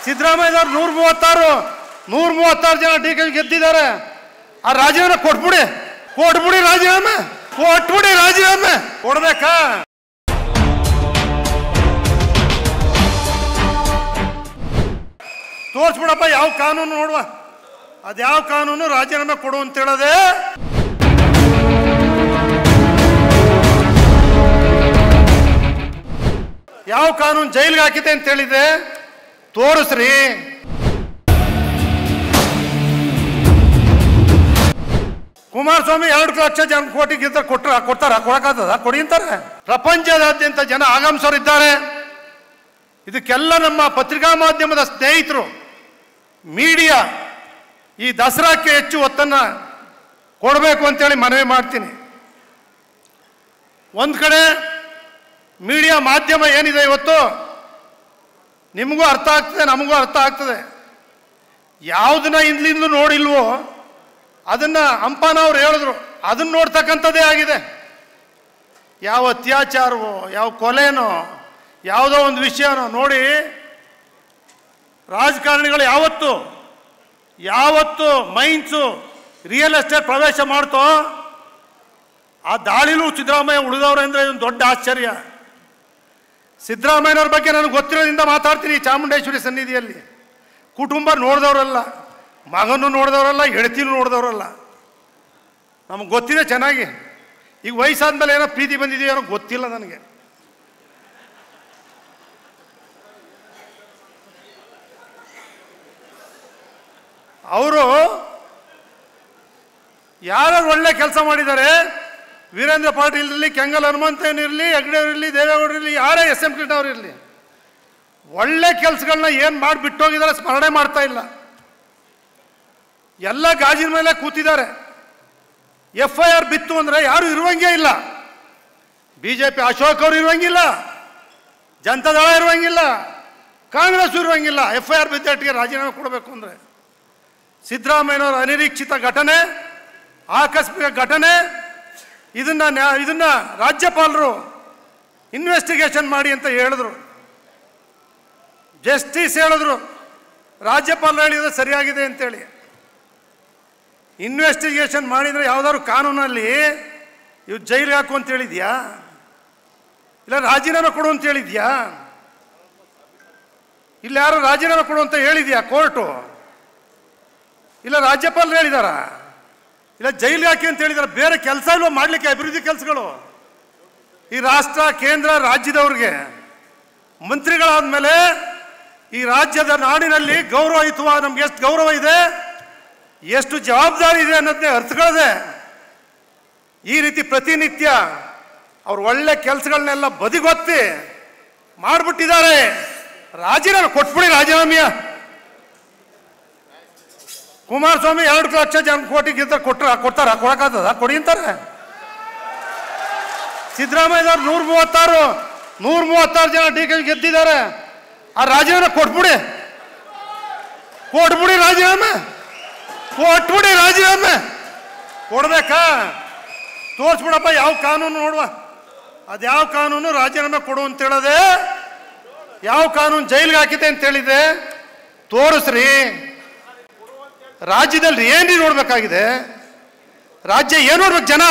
ಸಿದ್ದರಾಮಯ್ಯನವರು 136 ಜನ ಡಿಕೆ ಗೆದ್ದಿದ್ದಾರೆ. ಆ ರಾಜೀನಾಮೆ ಕೊಟ್ಬಿಡಿ ರಾಜೀನಾಮೆ ಕೊಡ್ಬೇಕಾ? ತೋರಿಸ್ಬಿಡಪ್ಪ ಯಾವ ಕಾನೂನು ನೋಡುವ, ಅದ್ಯಾವ ಕಾನೂನು ರಾಜೀನಾಮೆ ಕೊಡು ಅಂತ ಹೇಳದೆ. ಯಾವ ಕಾನೂನು ಜೈಲಿಗೆ ಹಾಕಿದೆ ಅಂತ ಹೇಳಿದೆ ತೋರಿಸ್ರಿ. ಕುಮಾರಸ್ವಾಮಿ 2 ಲಕ್ಷ ಜನ ಕೋಟಿ ಕೊಡಕ್ಕಾಗ್ತದ? ಕೊಡಿ ಅಂತಾರೆ. ಪ್ರಪಂಚದಾದ್ಯಂತ ಜನ ಆಗಮಿಸೋರಿದ್ದಾರೆ. ಇದಕ್ಕೆಲ್ಲ ನಮ್ಮ ಪತ್ರಿಕಾ ಮಾಧ್ಯಮದ ಸ್ನೇಹಿತರು, ಮೀಡಿಯಾ ಈ ದಸರಾಕ್ಕೆ ಹೆಚ್ಚು ಒತ್ತನ್ನು ಕೊಡಬೇಕು ಅಂತೇಳಿ ಮನವಿ ಮಾಡ್ತೀನಿ. ಒಂದು ಕಡೆ ಮೀಡಿಯಾ ಮಾಧ್ಯಮ ಏನಿದೆ ಇವತ್ತು, ನಿಮಗೂ ಅರ್ಥ ಆಗ್ತದೆ, ನಮಗೂ ಅರ್ಥ ಆಗ್ತದೆ. ಯಾವುದನ್ನ ಇಂದ್ಲಿಂದಲೂ ನೋಡಿಲ್ವೋ ಅದನ್ನು ಹಂಪನ ಅವ್ರು ಹೇಳಿದ್ರು, ಅದನ್ನು ನೋಡ್ತಕ್ಕಂಥದ್ದೇ ಆಗಿದೆ. ಯಾವ ಅತ್ಯಾಚಾರವೋ, ಯಾವ ಕೊಲೆನೋ, ಯಾವುದೋ ಒಂದು ವಿಷಯನೋ ನೋಡಿ. ರಾಜಕಾರಣಿಗಳು ಯಾವತ್ತು ಮೈನ್ಸು ರಿಯಲ್ ಎಸ್ಟೇಟ್ ಪ್ರವೇಶ ಮಾಡ್ತೋ ಆ ದಾಳಿಲೂ ಸಿದ್ದರಾಮಯ್ಯ ಉಳಿದವ್ರೆ ಅಂದರೆ ಒಂದು ದೊಡ್ಡ ಆಶ್ಚರ್ಯ. ಸಿದ್ದರಾಮಯ್ಯನವ್ರ ಬಗ್ಗೆ ನನಗೆ ಗೊತ್ತಿರೋದ್ರಿಂದ ಮಾತಾಡ್ತೀನಿ. ಚಾಮುಂಡೇಶ್ವರಿ ಸನ್ನಿಧಿಯಲ್ಲಿ ಕುಟುಂಬ ನೋಡಿದವರಲ್ಲ, ಮಗನೂ ನೋಡಿದವರಲ್ಲ, ಹೆಂಡತಿನೂ ನೋಡಿದವರಲ್ಲ. ನಮಗೆ ಗೊತ್ತಿದೆ ಚೆನ್ನಾಗಿ. ಈಗ ವಯಸ್ಸಾದ್ಮೇಲೆ ಏನೋ ಪ್ರೀತಿ ಬಂದಿದೆಯೋ ಏನೋ ಗೊತ್ತಿಲ್ಲ ನನಗೆ. ಅವರು ಯಾರು ಒಳ್ಳೆ ಕೆಲಸ ಮಾಡಿದ್ದಾರೆ, ವೀರೇಂದ್ರ ಪಾಟೀಲ್ ಇರಲಿ, ಕೆಂಗಲ್ ಹನುಮಂತಯ್ಯನಿರಲಿ, ಹೆಗ್ಡೆ ಅವರಿರಲಿ, ದೇವೇಗೌಡರಿರಲಿ, ಯಾರೇ SM ಕೃಷ್ಣವ್ರು ಇರಲಿ, ಒಳ್ಳೆ ಕೆಲಸಗಳನ್ನ ಏನು ಮಾಡಿ ಬಿಟ್ಟೋಗಿದ್ದಾರೆ ಸ್ಮರಣೆ ಮಾಡ್ತಾ ಇಲ್ಲ. ಎಲ್ಲ ಗಾಜಿನ ಮೇಲೆ ಕೂತಿದ್ದಾರೆ. FIR ಬಿತ್ತು ಅಂದರೆ ಯಾರು ಇರುವಂಗೇ ಇಲ್ಲ. BJP ಅಶೋಕ್ ಅವರು ಇರುವಂಗಿಲ್ಲ, ಜನತಾದಳ ಇರುವಂಗಿಲ್ಲ, ಕಾಂಗ್ರೆಸ್ ಇರುವಂಗಿಲ್ಲ. FIR ಬಿದ್ದಟ್ಟಿಗೆ ರಾಜೀನಾಮೆ ಕೊಡಬೇಕು ಅಂದರೆ ಸಿದ್ದರಾಮಯ್ಯನವರ ಅನಿರೀಕ್ಷಿತ ಘಟನೆ, ಆಕಸ್ಮಿಕ ಘಟನೆ. ಇದನ್ನ ರಾಜ್ಯಪಾಲರು ಇನ್ವೆಸ್ಟಿಗೇಷನ್ ಮಾಡಿ ಅಂತ ಹೇಳಿದ್ರು. ಜಸ್ಟಿಸ್ ಹೇಳಿದ್ರು, ರಾಜ್ಯಪಾಲರು ಹೇಳಿದ್ರೆ ಸರಿಯಾಗಿದೆ ಅಂತೇಳಿ. ಇನ್ವೆಸ್ಟಿಗೇಷನ್ ಮಾಡಿದರೆ ಯಾವುದಾದ್ರು ಕಾನೂನಲ್ಲಿ ಇವು ಜೈಲಿಗೆ ಹಾಕು ಅಂತ ಹೇಳಿದ್ಯಾ, ಇಲ್ಲ ರಾಜೀನಾಮೆ ಕೊಡು ಅಂತ ಹೇಳಿದ್ಯಾ, ಇಲ್ಲ ಯಾರು ರಾಜೀನಾಮೆ ಕೊಡು ಅಂತ ಹೇಳಿದ್ಯಾ ಕೋರ್ಟು, ಇಲ್ಲ ರಾಜ್ಯಪಾಲರು ಹೇಳಿದಾರ, ಇಲ್ಲ ಜೈಲಿಗೆ ಹಾಕಿ ಅಂತ ಹೇಳಿದಾರೆ. ಬೇರೆ ಕೆಲಸ ಇಲ್ವ ಮಾಡಲಿಕ್ಕೆ? ಅಭಿವೃದ್ಧಿ ಕೆಲಸಗಳು ಈ ರಾಷ್ಟ್ರ, ಕೇಂದ್ರ, ರಾಜ್ಯದವ್ರಿಗೆ ಮಂತ್ರಿಗಳಾದ ಮೇಲೆ ಈ ರಾಜ್ಯದ ನಾಡಿನಲ್ಲಿ ಗೌರವಯುತವ ನಮ್ಗೆ ಎಷ್ಟು ಗೌರವ ಇದೆ, ಎಷ್ಟು ಜವಾಬ್ದಾರಿ ಇದೆ ಅನ್ನೋದನ್ನೇ ಅರ್ಥಗಳದೆ ಈ ರೀತಿ ಪ್ರತಿನಿತ್ಯ ಅವ್ರು ಒಳ್ಳೆ ಕೆಲಸಗಳನ್ನೆಲ್ಲ ಬದಿಗೊತ್ತಿ ಮಾಡಿಬಿಟ್ಟಿದ್ದಾರೆ. ರಾಜೀನಾಮೆ ಕೊಟ್ಬಿಡಿ ರಾಜೀನಾಮೆಯ. ಕುಮಾರಸ್ವಾಮಿ 2 ಲಕ್ಷ ಜನ ಕೋಟಿ ಕೊಡಕ್ಕಾಗ್ತದ? ಕೊಡಿ ಅಂತಾರೆ. ಸಿದ್ದರಾಮಯ್ಯನವರು 136 ಜನ ಡಿಕೆ ಗೆದ್ದಿದ್ದಾರೆ. ಆ ರಾಜೀನಾಮೆ ಕೊಟ್ಬಿಡಿ ರಾಜೀನಾಮೆ ಕೊಡ್ಬೇಕಾ? ತೋರಿಸ್ಬಿಡಪ್ಪ ಯಾವ ಕಾನೂನು ನೋಡುವ, ಅದ್ಯಾವ ಕಾನೂನು ರಾಜೀನಾಮೆ ಕೊಡು ಅಂತ ಹೇಳದೆ. ಯಾವ ಕಾನೂನು ಜೈಲಿಗೆ ಹಾಕಿದೆ ಅಂತ ಹೇಳಿದೆ ತೋರಿಸ್ರಿ. ರಾಜ್ಯದಲ್ಲಿ ಏನ್ರಿ ನೋಡ್ಬೇಕಾಗಿದೆ? ರಾಜ್ಯ ಏನು ನೋಡ್ಬೇಕು ಜನ?